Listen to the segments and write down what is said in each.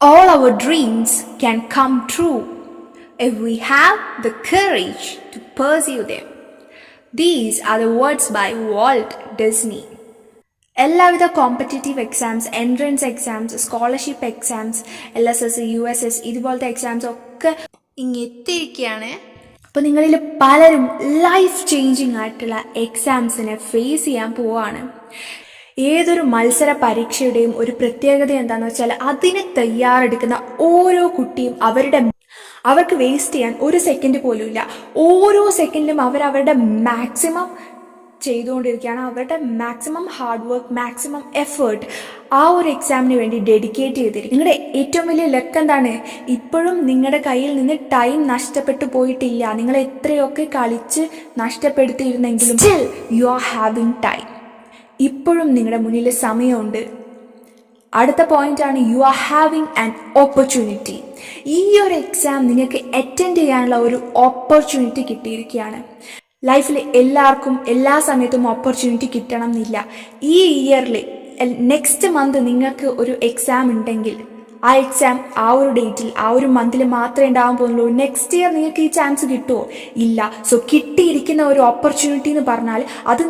All our dreams can come true if we have the courage to pursue them. These are the words by Walt Disney. എല്ലാവിധ competitive exams, entrance exams, scholarship exams, LSS, USS ഇതുപോലത്തെ exams ഒക്കെ ഇങ്ങെത്തിയിരിക്കുകയാണ്. അപ്പോൾ നിങ്ങളിൽ പലരും life changing ആയിട്ടുള്ള എക്സാംസിനെ face ചെയ്യാൻ പോവാണ്. ഏതൊരു മത്സര പരീക്ഷയുടെയും ഒരു പ്രത്യേകത എന്താണെന്ന് വെച്ചാൽ അതിന് തയ്യാറെടുക്കുന്ന ഓരോ കുട്ടിയും അവർക്ക് വേസ്റ്റ് ചെയ്യാൻ ഒരു സെക്കൻഡ് പോലും ഇല്ല. ഓരോ സെക്കൻഡിലും അവരവരുടെ മാക്സിമം ചെയ്തുകൊണ്ടിരിക്കുകയാണ്. അവരുടെ maximum hard work, maximum effort ആ ഒരു എക്സാമിന് വേണ്ടി ഡെഡിക്കേറ്റ് ചെയ്തിരിക്കും. നിങ്ങളുടെ ഏറ്റവും വലിയ ലക്ക് എന്താണ്? ഇപ്പോഴും നിങ്ങളുടെ കയ്യിൽ നിന്ന് ടൈം നഷ്ടപ്പെട്ടു പോയിട്ടില്ല. നിങ്ങൾ എത്രയൊക്കെ കളിച്ച് നഷ്ടപ്പെടുത്തിയിരുന്നെങ്കിലും still you are having time. ഇപ്പോഴും നിങ്ങളുടെ മുന്നിൽ സമയമുണ്ട്. അടുത്ത പോയിന്റാണ് you are having an opportunity. ഈ ഒരു എക്സാം നിങ്ങൾക്ക് അറ്റൻഡ് ചെയ്യാനുള്ള ഒരു ഓപ്പർച്യൂണിറ്റി കിട്ടിയിരിക്കുകയാണ്. ലൈഫിൽ എല്ലാവർക്കും എല്ലാ സമയത്തും ഓപ്പർച്യൂണിറ്റി കിട്ടണം എന്നില്ല. ഈ ഇയറിൽ നെക്സ്റ്റ് മന്ത് നിങ്ങൾക്ക് ഒരു എക്സാം ഉണ്ടെങ്കിൽ ആ എക്സാം ആ ഒരു ഡേറ്റിൽ ആ ഒരു മന്തിൽ മാത്രമേ ഉണ്ടാകാൻ പോകുന്നുള്ളൂ. നെക്സ്റ്റ് ഇയർ നിങ്ങൾക്ക് ഈ ചാൻസ് കിട്ടുമോ? ഇല്ല. സോ കിട്ടിയിരിക്കുന്ന ഒരു ഓപ്പർച്യൂണിറ്റി എന്ന് പറഞ്ഞാൽ അത്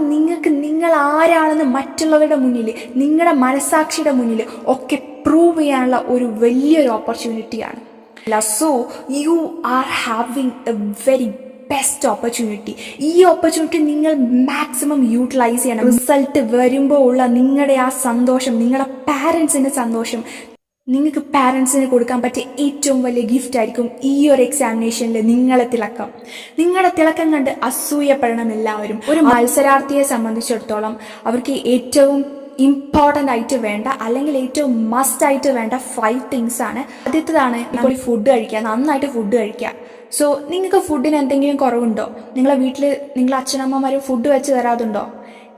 നിങ്ങൾ ആരാണെന്ന് മറ്റുള്ളവരുടെ മുന്നിൽ, നിങ്ങളുടെ മനസാക്ഷിയുടെ മുന്നിൽ ഒക്കെ പ്രൂവ് ചെയ്യാനുള്ള ഒരു വലിയൊരു ഓപ്പർച്യൂണിറ്റിയാണ്. So you are having a very best opportunity. ഈ ഓപ്പർച്യൂണിറ്റി നിങ്ങൾ മാക്സിമം യൂട്ടിലൈസ് ചെയ്യണം. റിസൾട്ട് വരുമ്പോൾ ഉള്ള നിങ്ങളുടെ ആ സന്തോഷം, നിങ്ങളുടെ പാരൻസിൻ്റെ സന്തോഷം, നിങ്ങൾക്ക് പാരൻസിന് കൊടുക്കാൻ പറ്റിയ ഏറ്റവും വലിയ ഗിഫ്റ്റ് ആയിരിക്കും ഈ ഒരു എക്സാമിനേഷനിൽ നിങ്ങളുടെ തിളക്കം കണ്ട് അസൂയപ്പെടണം എല്ലാവരും. ഒരു മത്സരാർത്ഥിയെ സംബന്ധിച്ചിടത്തോളം അവർക്ക് ഏറ്റവും ഇമ്പോർട്ടൻ്റ് ആയിട്ട് വേണ്ട, അല്ലെങ്കിൽ ഏറ്റവും മസ്റ്റ് ആയിട്ട് വേണ്ട 5 things ആണ്. ആദ്യത്തേതാണ് ഇപ്പോൾ ഫുഡ് കഴിക്കുക, നന്നായിട്ട് ഫുഡ് കഴിക്കുക. സോ നിങ്ങൾക്ക് ഫുഡിന് എന്തെങ്കിലും കുറവുണ്ടോ? നിങ്ങളെ വീട്ടിൽ നിങ്ങളെ അച്ഛനമ്മമാർ ഫുഡ് വെച്ച് തരാതുണ്ടോ?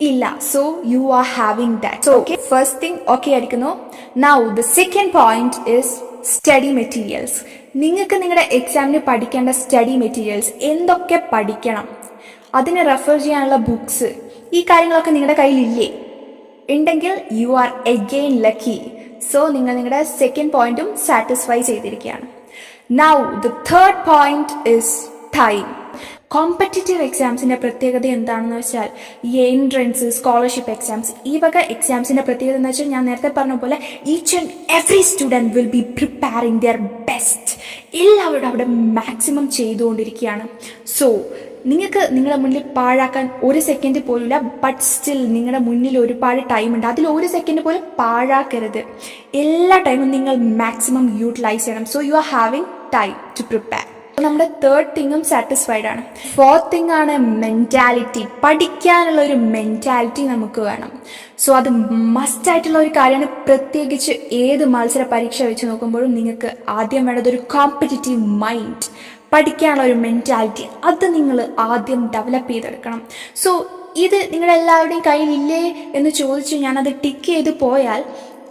ഇല്ല. So you are having that. So okay, first thing okay ആയിരിക്കുന്നു. Now the second point is study materials. നിങ്ങൾക്ക് നിങ്ങളുടെ എക്സാമിന് പഠിക്കേണ്ട സ്റ്റഡി മെറ്റീരിയൽസ് എന്തൊക്കെ പഠിക്കണം, അതിന് റെഫർ ചെയ്യാനുള്ള ബുക്സ്, ഈ കാര്യങ്ങളൊക്കെ നിങ്ങളുടെ കയ്യിലില്ലേ? ഉണ്ടെങ്കിൽ you are again lucky. So നിങ്ങൾ നിങ്ങളുടെ സെക്കൻഡ് പോയിന്റും സാറ്റിസ്ഫൈ ചെയ്തിരിക്കുകയാണ്. Now the third point is time. Competitive എക്സാംസിൻ്റെ പ്രത്യേകത എന്താണെന്ന് വെച്ചാൽ ഈ എൻട്രൻസ്, സ്കോളർഷിപ്പ് എക്സാംസ്, ഈ വക എക്സാംസിൻ്റെ പ്രത്യേകത എന്ന് വെച്ചാൽ ഞാൻ നേരത്തെ പറഞ്ഞ പോലെ each and every student will be preparing their best. എല്ലാവരും അവിടെ മാക്സിമം ചെയ്തുകൊണ്ടിരിക്കുകയാണ്. സോ നിങ്ങൾക്ക് നിങ്ങളുടെ മുന്നിൽ പാഴാക്കാൻ ഒരു സെക്കൻഡ് പോലുമില്ല. ബട്ട് സ്റ്റിൽ നിങ്ങളുടെ മുന്നിൽ ഒരുപാട് ടൈമുണ്ട്. അതിൽ ഒരു സെക്കൻഡ് പോലും പാഴാക്കരുത്. എല്ലാ ടൈമും നിങ്ങൾ മാക്സിമം യൂട്ടിലൈസ് ചെയ്യണം. So you are having time to prepare. നമ്മുടെ തേർഡ് തിങ്ങും സാറ്റിസ്ഫൈഡ് ആണ്. ഫോർത്ത് തിങ് ആണ് മെൻറ്റാലിറ്റി. പഠിക്കാനുള്ള ഒരു മെൻറ്റാലിറ്റി നമുക്ക് വേണം. സോ അത് മസ്റ്റ് ആയിട്ടുള്ള ഒരു കാര്യമാണ്. പ്രത്യേകിച്ച് ഏത് മത്സര പരീക്ഷ വെച്ച് നോക്കുമ്പോഴും നിങ്ങൾക്ക് ആദ്യം വേണ്ടത് ഒരു കോമ്പറ്റേറ്റീവ് മൈൻഡ്, പഠിക്കാനുള്ള ഒരു മെൻറ്റാലിറ്റി, അത് നിങ്ങൾ ആദ്യം ഡെവലപ്പ് ചെയ്തെടുക്കണം. സോ ഇത് നിങ്ങളെല്ലാവരുടെയും കയ്യിലില്ലേ എന്ന് ചോദിച്ച് ഞാനത് ടിക്ക് ചെയ്ത് പോയാൽ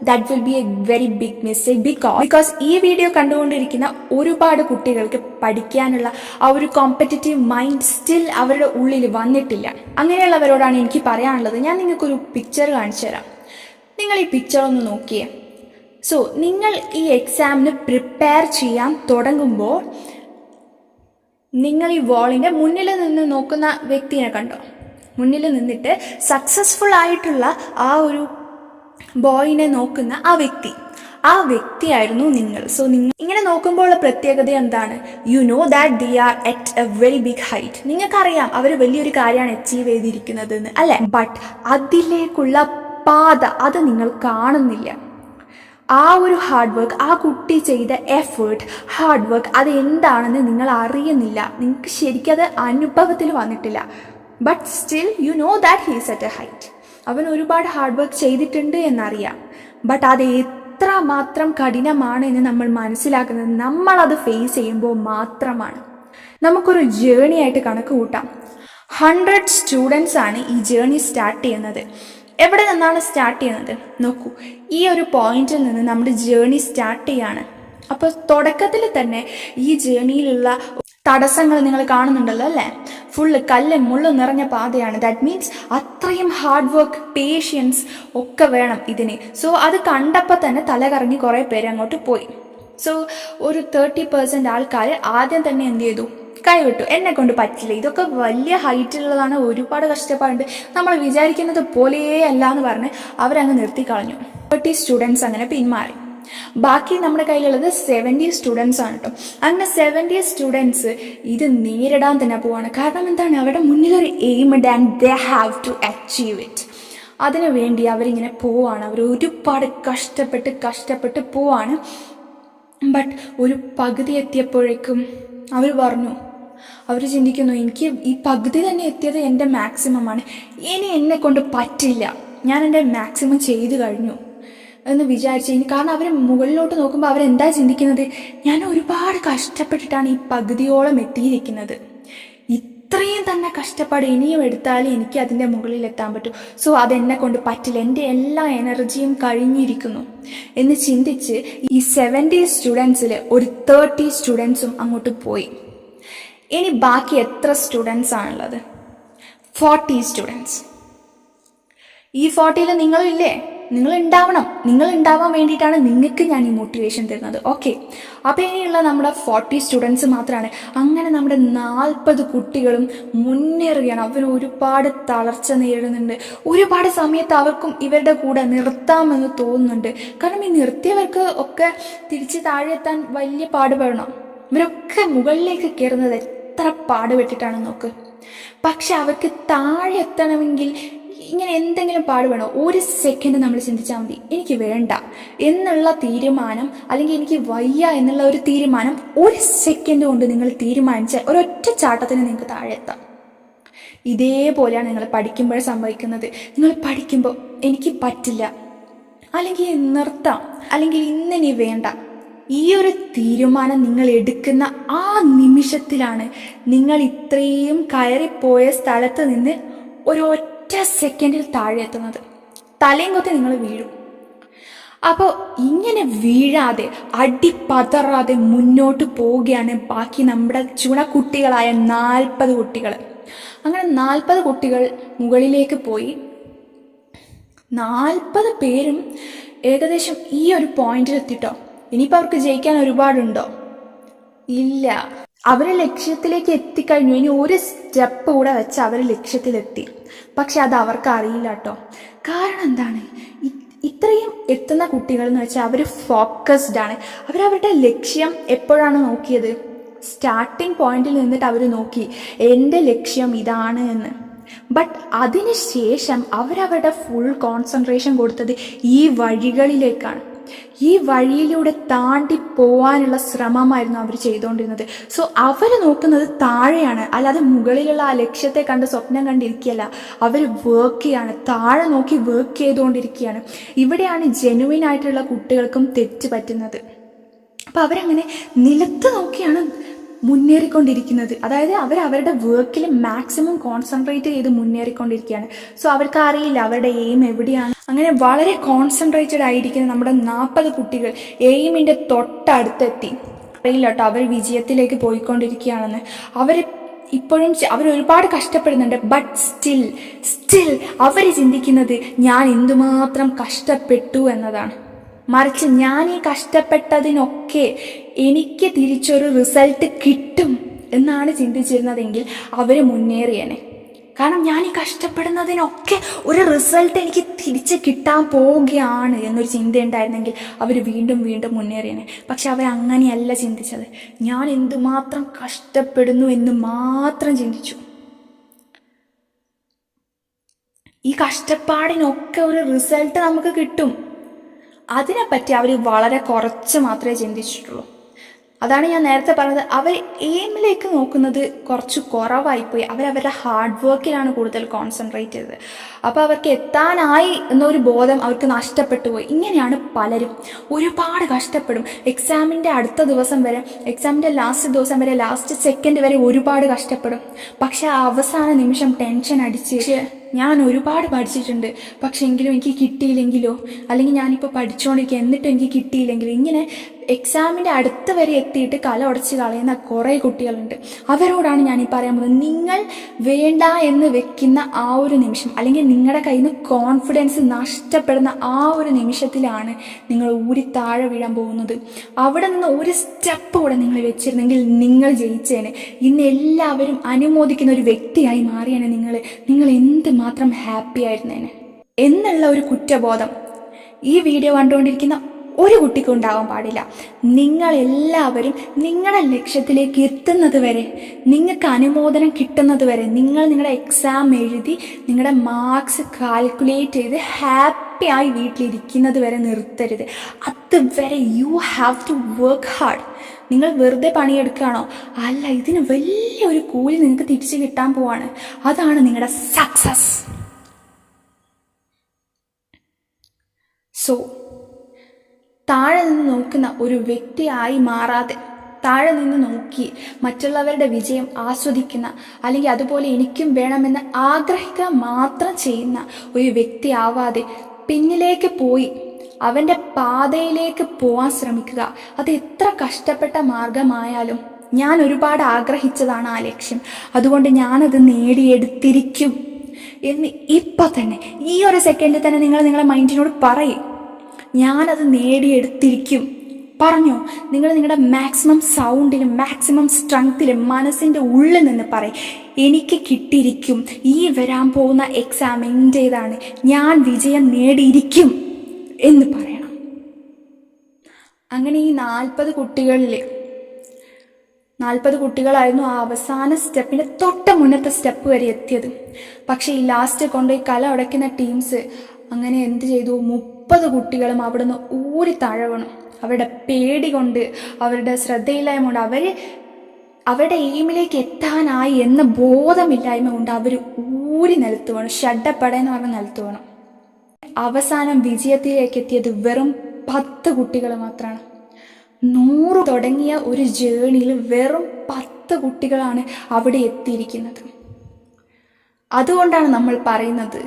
that will be a very big mistake. Because ഈ വീഡിയോ കണ്ടുകൊണ്ടിരിക്കുന്ന ഒരുപാട് കുട്ടികൾക്ക് പഠിക്കാനുള്ള ആ ഒരു കോമ്പറ്റേറ്റീവ് മൈൻഡ് സ്റ്റിൽ അവരുടെ ഉള്ളിൽ വന്നിട്ടില്ല. അങ്ങനെയുള്ളവരോടാണ് എനിക്ക് പറയാനുള്ളത്. ഞാൻ നിങ്ങൾക്കൊരു പിക്ചർ കാണിച്ചു തരാം. നിങ്ങൾ ഈ പിക്ചർ ഒന്ന് നോക്കിയേ. സോ നിങ്ങൾ ഈ എക്സാമിന് പ്രിപ്പയർ ചെയ്യാൻ തുടങ്ങുമ്പോൾ നിങ്ങൾ ഈ വാളിൻ്റെ മുന്നിൽ നിന്ന് നോക്കുന്ന വ്യക്തിയെ കണ്ടോ? മുന്നിൽ നിന്നിട്ട് സക്സസ്ഫുൾ ആയിട്ടുള്ള ആ ഒരു ബോയിനെ നോക്കുന്ന ആ വ്യക്തിയായിരുന്നു നിങ്ങൾ. സോ നിങ്ങൾ ഇങ്ങനെ നോക്കുമ്പോഴുള്ള പ്രത്യേകത എന്താണ്? You know that they are at a very big height. നിങ്ങൾക്കറിയാം അവർ വലിയൊരു കാര്യമാണ് അച്ചീവ് ചെയ്തിരിക്കുന്നത് എന്ന്, അല്ലേ? ബട്ട് അതിലേക്കുള്ള പാത അത് നിങ്ങൾ കാണുന്നില്ല. ആ ഒരു ഹാർഡ് വർക്ക്, ആ കുട്ടി ചെയ്ത എഫേർട്ട്, ഹാർഡ് വർക്ക് അത് എന്താണെന്ന് നിങ്ങൾ അറിയുന്നില്ല. നിങ്ങൾക്ക് ശരിക്കത് അനുഭവത്തിൽ വന്നിട്ടില്ല. But still you know that he's at A height. അവൻ ഒരുപാട് ഹാർഡ് വർക്ക് ചെയ്തിട്ടുണ്ട് എന്നറിയാം. ബട്ട് അത് എത്ര മാത്രം കഠിനമാണ് എന്ന് നമ്മൾ മനസ്സിലാക്കുന്നത് നമ്മളത് ഫേസ് ചെയ്യുമ്പോൾ മാത്രമാണ്. നമുക്കൊരു ജേണി ആയിട്ട് കണക്ക് കൂട്ടാം. 100 സ്റ്റുഡൻസ് ആണ് ഈ ജേണി സ്റ്റാർട്ട് ചെയ്യുന്നത്. എവിടെ നിന്നാണ് സ്റ്റാർട്ട് ചെയ്യുന്നത്? നോക്കൂ, ഈ ഒരു പോയിന്റിൽ നിന്ന് നമ്മുടെ ജേണി സ്റ്റാർട്ട് ചെയ്യാണ്. അപ്പോൾ തുടക്കത്തിൽ തന്നെ ഈ ജേണിയിലുള്ള തടസ്സങ്ങൾ നിങ്ങൾ കാണുന്നുണ്ടല്ലോ, അല്ലേ? ഫുള്ള് കല്ലും മുള്ളും നിറഞ്ഞ പാതയാണ്. ദാറ്റ് മീൻസ് അത്രയും ഹാർഡ് വർക്ക്, പേഷ്യൻസ് ഒക്കെ വേണം ഇതിന്. സോ അത് കണ്ടപ്പോൾ തന്നെ തല കറങ്ങി കുറേ പേര് അങ്ങോട്ട് പോയി. സോ ഒരു 30% ആൾക്കാർ ആദ്യം തന്നെ എന്ത് ചെയ്തു, കൈവിട്ടു. എന്നെ കൊണ്ട് പറ്റില്ല, ഇതൊക്കെ വലിയ ഹൈറ്റിലുള്ളതാണ്, ഒരുപാട് കഷ്ടപ്പാടുണ്ട്, നമ്മൾ വിചാരിക്കുന്നത് പോലെയേ അല്ല എന്ന് പറഞ്ഞ് അവരങ്ങ് നിർത്തിക്കളഞ്ഞു. 30 സ്റ്റുഡൻസ് അങ്ങനെ പിന്മാറി. ബാക്കി നമ്മുടെ കയ്യിലുള്ളത് 70 സ്റ്റുഡൻസ് ആണ് കേട്ടോ. അങ്ങനെ 70 സ്റ്റുഡൻസ് ഇത് നേരിടാൻ തന്നെ പോവാണ്. കാരണം എന്താണ്, അവരുടെ മുന്നിലൊരു എയിം ഉണ്ട് and they have to achieve it. അതിനു വേണ്ടി അവരിങ്ങനെ പോവാണ്. അവർ ഒരുപാട് കഷ്ടപ്പെട്ട് പോവാണ്. ബട്ട് ഒരു പകുതി എത്തിയപ്പോഴേക്കും അവർ പറഞ്ഞു, അവർ ചിന്തിക്കുന്നു, എനിക്ക് ഈ പകുതി തന്നെ എത്തിയത് എൻ്റെ മാക്സിമമാണ്, ഇനി എന്നെ കൊണ്ട് പറ്റില്ല, ഞാൻ എൻ്റെ മാക്സിമം ചെയ്തു കഴിഞ്ഞു എന്ന് വിചാരിച്ചു. കാരണം അവർ മുകളിലോട്ട് നോക്കുമ്പോൾ അവരെന്താ ചിന്തിക്കുന്നത്, ഞാൻ ഒരുപാട് കഷ്ടപ്പെട്ടിട്ടാണ് ഈ പകുതിയോളം എത്തിയിരിക്കുന്നത്, ഇത്രയും തന്നെ കഷ്ടപ്പാട് ഇനിയും എടുത്താലേ എനിക്ക് അതിൻ്റെ മുകളിൽ എത്താൻ പറ്റൂ, സോ അതെന്നെ കൊണ്ട് പറ്റില്ല, എൻ്റെ എല്ലാ എനർജിയും കഴിഞ്ഞിരിക്കുന്നു എന്ന് ചിന്തിച്ച് ഈ 70 സ്റ്റുഡൻസിൽ ഒരു 30 സ്റ്റുഡൻസും അങ്ങോട്ട് പോയി. ഇനി ബാക്കി എത്ര സ്റ്റുഡൻസ് ആണുള്ളത്? 40 സ്റ്റുഡൻസ്. ഈ 40ൽ നിങ്ങളില്ലേ, നിങ്ങൾ ഉണ്ടാവാൻ വേണ്ടിയിട്ടാണ് നിങ്ങൾക്ക് ഞാൻ ഈ മോട്ടിവേഷൻ തരുന്നത്. ഓക്കെ, അപ്പോൾ ഇനിയുള്ള നമ്മുടെ 40 സ്റ്റുഡൻസ് മാത്രമാണ്. അങ്ങനെ നമ്മുടെ 40 കുട്ടികളും മുന്നേറുകയാണ്. അവർ ഒരുപാട് തളർച്ച നേരിടുന്നുണ്ട്. ഒരുപാട് സമയത്ത് അവർക്കും ഇവരുടെ കൂടെ നിർത്താമെന്ന് തോന്നുന്നുണ്ട്. കാരണം ഈ നിർത്തിയവർക്ക് ഒക്കെ തിരിച്ച് താഴെ എത്താൻ വലിയ പാടുപെടണം. ഇവരൊക്കെ മുകളിലേക്ക് കയറുന്നത് എത്ര പാടുപെട്ടിട്ടാണ് നോക്ക്. പക്ഷെ അവർക്ക് താഴെ എത്തണമെങ്കിൽ ഇങ്ങനെ എന്തെങ്കിലും പാട് വേണോ? ഒരു സെക്കൻഡ് നമ്മൾ ചിന്തിച്ചാൽ മതി, എനിക്ക് വേണ്ട എന്നുള്ള തീരുമാനം, അല്ലെങ്കിൽ എനിക്ക് വയ്യ എന്നുള്ള ഒരു തീരുമാനം ഒരു സെക്കൻഡ് കൊണ്ട് നിങ്ങൾ തീരുമാനിച്ചാൽ ഒരൊറ്റ ചാട്ടത്തിന് നിങ്ങൾക്ക് താഴെ എത്താം. ഇതേപോലെയാണ് നിങ്ങൾ പഠിക്കുമ്പോൾ സംഭവിക്കുന്നത്. നിങ്ങൾ പഠിക്കുമ്പോൾ എനിക്ക് പറ്റില്ല, അല്ലെങ്കിൽ നിർത്താം, അല്ലെങ്കിൽ ഇന്നിനി വേണ്ട, ഈ ഒരു തീരുമാനം നിങ്ങൾ എടുക്കുന്ന ആ നിമിഷത്തിലാണ് നിങ്ങൾ ഇത്രയും കയറിപ്പോയ സ്ഥലത്ത് നിന്ന് ഒരൊറ്റ സെക്കൻഡിൽ താഴെ എത്തുന്നത്. തലയും കൊത്തി നിങ്ങൾ വീഴും. അപ്പോൾ ഇങ്ങനെ വീഴാതെ അടിപതറാതെ മുന്നോട്ട് പോവുകയാണ് ബാക്കി നമ്മുടെ ചുണക്കുട്ടികളായ 40 കുട്ടികൾ. അങ്ങനെ 40 കുട്ടികൾ മുകളിലേക്ക് പോയി. 40 പേരും ഏകദേശം ഈ ഒരു പോയിന്റിൽ എത്തിട്ടോ. ഇനിയിപ്പോൾ അവർക്ക് ജയിക്കാൻ ഒരുപാടുണ്ടോ? ഇല്ല. അവർ ലക്ഷ്യത്തിലേക്ക് എത്തിക്കഴിഞ്ഞു. ഇനി ഒരു സ്റ്റെപ്പ് കൂടെ വെച്ച് അവർ ലക്ഷ്യത്തിലെത്തി. പക്ഷെ അത് അവർക്ക് അറിയില്ല കേട്ടോ. കാരണം എന്താണ്, ഇത്രയും എത്തുന്ന കുട്ടികൾ എന്ന് വെച്ചാൽ അവർ ഫോക്കസ്ഡ് ആണ്. അവരവരുടെ ലക്ഷ്യം എപ്പോഴാണ് നോക്കിയത്? സ്റ്റാർട്ടിങ് പോയിന്റിൽ നിന്നിട്ട് അവർ നോക്കി എൻ്റെ ലക്ഷ്യം ഇതാണ് എന്ന്. ബട്ട് അതിനുശേഷം അവരവരുടെ ഫുൾ കോൺസെൻട്രേഷൻ കൊടുത്തത് ഈ വഴികളിലേക്കാണ്. ഈ വഴിയിലൂടെ താണ്ടി പോവാനുള്ള ശ്രമമായിരുന്നു അവർ ചെയ്തുകൊണ്ടിരുന്നത്. സോ അവർ നോക്കുന്നത് താഴെയാണ്, അല്ലാതെ മുകളിലുള്ള ആ ലക്ഷ്യത്തെ കണ്ട് സ്വപ്നം കണ്ടിരിക്കുകയല്ല. അവർ വർക്ക് ചെയ്യാണ്, താഴെ നോക്കി വർക്ക് ചെയ്തുകൊണ്ടിരിക്കുകയാണ്. ഇവിടെയാണ് ജെനുവിൻ ആയിട്ടുള്ള കുട്ടികൾക്കും തെറ്റ് പറ്റുന്നത്. അപ്പം അവരങ്ങനെ നിലത്ത് നോക്കിയാണ് മുന്നേറിക്കൊണ്ടിരിക്കുന്നത്. അതായത് അവരുടെ വർക്കിൽ മാക്സിമം കോൺസെൻട്രേറ്റ് ചെയ്ത് മുന്നേറിക്കൊണ്ടിരിക്കുകയാണ്. സോ അവർക്ക് അറിയില്ല അവരുടെ എയിം എവിടെയാണ്. അങ്ങനെ വളരെ കോൺസെൻട്രേറ്റഡ് ആയിരിക്കുന്ന നമ്മുടെ 40 കുട്ടികൾ എയിമിൻ്റെ തൊട്ടടുത്തെത്തി. അറിയില്ല കേട്ടോ അവർ വിജയത്തിലേക്ക് പോയിക്കൊണ്ടിരിക്കുകയാണെന്ന്. ഇപ്പോഴും അവർ ഒരുപാട് കഷ്ടപ്പെടുന്നുണ്ട്. ബട്ട് സ്റ്റിൽ അവർ ചിന്തിക്കുന്നത് ഞാൻ എന്തുമാത്രം കഷ്ടപ്പെട്ടു എന്നതാണ്. മറിച്ച് ഞാൻ ഈ കഷ്ടപ്പെട്ടതിനൊക്കെ എനിക്ക് തിരിച്ചൊരു റിസൾട്ട് കിട്ടും എന്നാണ് ചിന്തിച്ചിരുന്നതെങ്കിൽ അവർ മുന്നേറിയേനെ. കാരണം ഞാൻ ഈ കഷ്ടപ്പെടുന്നതിനൊക്കെ ഒരു റിസൾട്ട് എനിക്ക് തിരിച്ച് കിട്ടാൻ പോവുകയാണ് എന്നൊരു ചിന്ത ഉണ്ടായിരുന്നെങ്കിൽ അവർ വീണ്ടും മുന്നേറിയേനെ. പക്ഷെ അവർ അങ്ങനെയല്ല ചിന്തിച്ചത്. ഞാൻ എന്തുമാത്രം കഷ്ടപ്പെടുന്നു എന്ന് മാത്രം ചിന്തിച്ചു. ഈ കഷ്ടപ്പാടിനൊക്കെ ഒരു റിസൾട്ട് നമുക്ക് കിട്ടും, അതിനെപ്പറ്റി അവർ വളരെ കുറച്ച് മാത്രമേ ചിന്തിച്ചിട്ടുള്ളൂ. അതാണ് ഞാൻ നേരത്തെ പറഞ്ഞത്, അവർ എയിമിലേക്ക് നോക്കുന്നത് കുറച്ച് കുറവായിപ്പോയി. അവരവരുടെ ഹാർഡ് വർക്കിലാണ് കൂടുതൽ കോൺസെൻട്രേറ്റ് ചെയ്തത്. അപ്പോൾ അവർക്ക് എത്താനായി എന്നൊരു ബോധം അവർക്ക് നഷ്ടപ്പെട്ടു പോയി. ഇങ്ങനെയാണ് പലരും. ഒരുപാട് കഷ്ടപ്പെടും. എക്സാമിൻ്റെ അടുത്ത ദിവസം വരെ, എക്സാമിൻ്റെ ലാസ്റ്റ് ദിവസം വരെ, ലാസ്റ്റ് സെക്കൻഡ് വരെ ഒരുപാട് കഷ്ടപ്പെടും. പക്ഷെ അവസാന നിമിഷം ടെൻഷൻ അടിച്ച് ഞാൻ ഒരുപാട് പഠിച്ചിട്ടുണ്ട്, പക്ഷെ എങ്കിലും എനിക്ക് കിട്ടിയില്ലെങ്കിലോ, അല്ലെങ്കിൽ ഞാനിപ്പോൾ പഠിച്ചുകൊണ്ടിരിക്കുക എന്നിട്ടും എനിക്ക് കിട്ടിയില്ലെങ്കിലോ, ഇങ്ങനെ എക്സാമിൻ്റെ അടുത്ത് വരെ എത്തിയിട്ട് കല ഉടച്ച് കളയുന്ന കുറേ കുട്ടികളുണ്ട്. അവരോടാണ് ഞാനീ പറയാൻ പോകുന്നത്. നിങ്ങൾ വേണ്ട എന്ന് വെക്കുന്ന ആ ഒരു നിമിഷം, അല്ലെങ്കിൽ നിങ്ങളുടെ കയ്യിൽ നിന്ന് കോൺഫിഡൻസ് നഷ്ടപ്പെടുന്ന ആ ഒരു നിമിഷത്തിലാണ് നിങ്ങൾ ഊരി താഴെ വീഴാൻ പോകുന്നത്. അവിടെ നിന്ന് ഒരു സ്റ്റെപ്പ് കൂടെ നിങ്ങൾ വെച്ചിരുന്നെങ്കിൽ നിങ്ങൾ ജയിച്ചേനെ. ഇന്ന് എല്ലാവരും അനുമോദിക്കുന്ന ഒരു വ്യക്തിയായി മാറിയേനെ. നിങ്ങൾ എന്ത് മാത്രം ഹാപ്പി ആയിരുന്നേനെ എന്നുള്ള ഒരു കുറ്റബോധം ഈ വീഡിയോ കണ്ടുകൊണ്ടിരിക്കുന്ന ഒരു കുട്ടിക്കും ഉണ്ടാവാൻ പാടില്ല. നിങ്ങളെല്ലാവരും നിങ്ങളുടെ ലക്ഷ്യത്തിലേക്ക് എത്തുന്നത് വരെ, നിങ്ങൾക്ക് അനുമോദനം കിട്ടുന്നത് വരെ, നിങ്ങളുടെ എക്സാം എഴുതി നിങ്ങളുടെ മാർക്സ് കാൽക്കുലേറ്റ് ചെയ്ത് ഹാപ്പിയായി വീട്ടിലിരിക്കുന്നത് വരെ നിർത്തരുത്. അതുവരെ you have to work hard. നിങ്ങൾ വെറുതെ പണിയെടുക്കുകയാണോ? അല്ല, ഇതിന് വലിയൊരു കൂലി നിങ്ങൾക്ക് തിരിച്ചു കിട്ടാൻ പോവാണ്. അതാണ് നിങ്ങളുടെ സക്സസ്. സോ താഴെ നിന്ന് നോക്കുന്ന ഒരു വ്യക്തിയായി മാറാതെ, താഴെ നിന്ന് നോക്കി മറ്റുള്ളവരുടെ വിജയം ആസ്വദിക്കുന്ന, അല്ലെങ്കിൽ അതുപോലെ എനിക്കും വേണമെന്ന് ആഗ്രഹിക്കുക മാത്രം ചെയ്യുന്ന ഒരു വ്യക്തിയാവാതെ പിന്നിലേക്ക് പോയി അവൻ്റെ പാതയിലേക്ക് പോകാൻ ശ്രമിക്കുക. അത് എത്ര കഷ്ടപ്പെട്ട മാർഗമായാലും, ഞാൻ ഒരുപാട് ആഗ്രഹിച്ചതാണ് ആ ലക്ഷ്യം, അതുകൊണ്ട് ഞാനത് നേടിയെടുത്തിരിക്കും എന്ന് ഇപ്പം തന്നെ ഈ ഒരു സെക്കൻഡിൽ തന്നെ നിങ്ങളുടെ മൈൻഡിനോട് പറയും. ഞാനത് നേടിയെടുത്തിരിക്കും. പറഞ്ഞോ? നിങ്ങളുടെ മാക്സിമം സൗണ്ടിലും മാക്സിമം സ്ട്രെങ്ത്തിലും മനസ്സിൻ്റെ ഉള്ളിൽ നിന്ന് പറയും, എനിക്ക് കിട്ടിയിരിക്കും, ഈ വരാൻ പോകുന്ന എക്സാം എൻ്റേതാണ്, ഞാൻ വിജയം നേടിയിരിക്കും എന്ന് പറയണം. അങ്ങനെ ഈ 40 കുട്ടികളിൽ 40 കുട്ടികളായിരുന്നു ആ അവസാന സ്റ്റെപ്പിൻ്റെ തൊട്ട് മുന്നത്തെ സ്റ്റെപ്പ് വരെ എത്തിയത്. പക്ഷേ ഈ ലാസ്റ്റ് കൊണ്ടുപോയി കല ഉടയ്ക്കുന്ന ടീംസ് അങ്ങനെ എന്ത് ചെയ്തു? 30 കുട്ടികളും അവിടുന്ന് ഊരി താഴെ വീണു. അവരുടെ പേടി കൊണ്ട്, അവരുടെ ശ്രദ്ധയില്ലായ്മ കൊണ്ട്, അവരുടെ എയിമിലേക്ക് എത്താനായി എന്ന ബോധമില്ലായ്മ കൊണ്ട് അവർ ഊരി നിലത്ത് വീണു. ഷഡ്ഡപ്പടയെന്ന് പറഞ്ഞ നിലത്ത് വീണു. അവസാനം വിജയത്തിലേക്ക് എത്തിയത് വെറും 10 കുട്ടികൾ മാത്രമാണ്. 100 തുടങ്ങിയ ഒരു ജേണിയിൽ വെറും 10 കുട്ടികളാണ് അവിടെ എത്തിയിരിക്കുന്നത്. അതുകൊണ്ടാണ് നമ്മൾ പറയുന്നത്,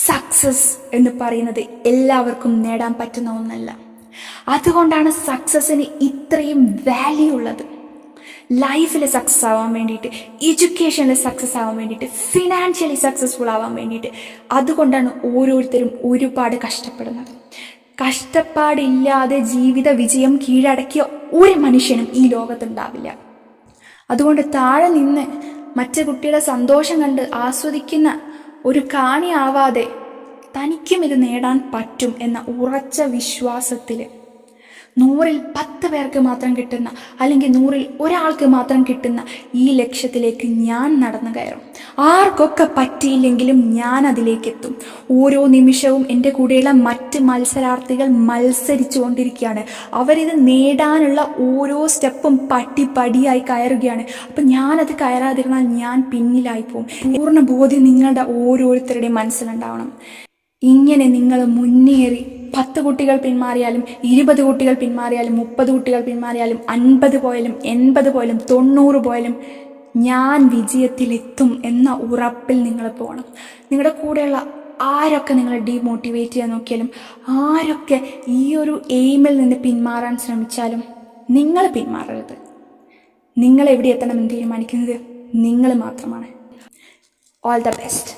സക്സസ് എന്ന് പറയുന്നത് എല്ലാവർക്കും നേടാൻ പറ്റുന്ന ഒന്നല്ല. അതുകൊണ്ടാണ് സക്സസ്സിന് ഇത്രയും വാല്യൂ ഉള്ളത്. ലൈഫിൽ സക്സസ് ആവാൻ വേണ്ടിയിട്ട്, എഡ്യൂക്കേഷനിൽ സക്സസ് ആവാൻ വേണ്ടിയിട്ട്, ഫിനാൻഷ്യലി സക്സസ്ഫുൾ ആവാൻ വേണ്ടിയിട്ട്. അതുകൊണ്ടാണ് ഓരോരുത്തരും ഒരുപാട് കഷ്ടപ്പെടുന്നത്. കഷ്ടപ്പാടില്ലാതെ ജീവിത വിജയം കീഴടക്കിയ ഒരു മനുഷ്യനും ഈ ലോകത്തുണ്ടാവില്ല. അതുകൊണ്ട് താഴെ നിന്ന് മറ്റു കുട്ടിയുടെ സന്തോഷം കണ്ട് ആസ്വദിക്കുന്ന ഒരു കാണിയാവാതെ തനിക്കും ഇത് നേടാൻ പറ്റും എന്ന ഉറച്ച വിശ്വാസത്തിൽ 100-ൽ 10 പേർക്ക് മാത്രം കിട്ടുന്ന, അല്ലെങ്കിൽ 100-ൽ ഒരാൾക്ക് മാത്രം കിട്ടുന്ന ഈ ലക്ഷ്യത്തിലേക്ക് ഞാൻ നടന്നു കയറും. ആർക്കൊക്കെ പറ്റിയില്ലെങ്കിലും ഞാൻ അതിലേക്ക് എത്തും. ഓരോ നിമിഷവും എൻ്റെ കൂടെയുള്ള മറ്റ് മത്സരാർത്ഥികൾ മത്സരിച്ചു കൊണ്ടിരിക്കുകയാണ്. അവരിത് നേടാനുള്ള ഓരോ സ്റ്റെപ്പും പടിയായി കയറുകയാണ്. അപ്പം ഞാനത് കയറാതിരുന്നാൽ ഞാൻ പിന്നിലായി പോകും. പൂർണ്ണ ബോധ്യം നിങ്ങളുടെ ഓരോരുത്തരുടെയും മനസ്സിലുണ്ടാവണം. ഇങ്ങനെ നിങ്ങൾ മുന്നേറി 10 കുട്ടികൾ പിന്മാറിയാലും, 20 കുട്ടികൾ പിന്മാറിയാലും, 30 കുട്ടികൾ പിന്മാറിയാലും, 50 പോയാലും, 80 പോയാലും, 90 പോയാലും ഞാൻ വിജയത്തിലെത്തും എന്ന ഉറപ്പിൽ നിങ്ങൾ പോകണം. നിങ്ങളുടെ കൂടെയുള്ള ആരൊക്കെ നിങ്ങളെ ഡീമോട്ടിവേറ്റ് ചെയ്യാൻ നോക്കിയാലും, ആരൊക്കെ ഈ ഒരു എയിമിൽ നിന്ന് പിന്മാറാൻ ശ്രമിച്ചാലും നിങ്ങൾ പിന്മാറരുത്. നിങ്ങൾ എവിടെ എത്തണമെന്ന് തീരുമാനിക്കുന്നത് നിങ്ങൾ മാത്രമാണ്. All the best.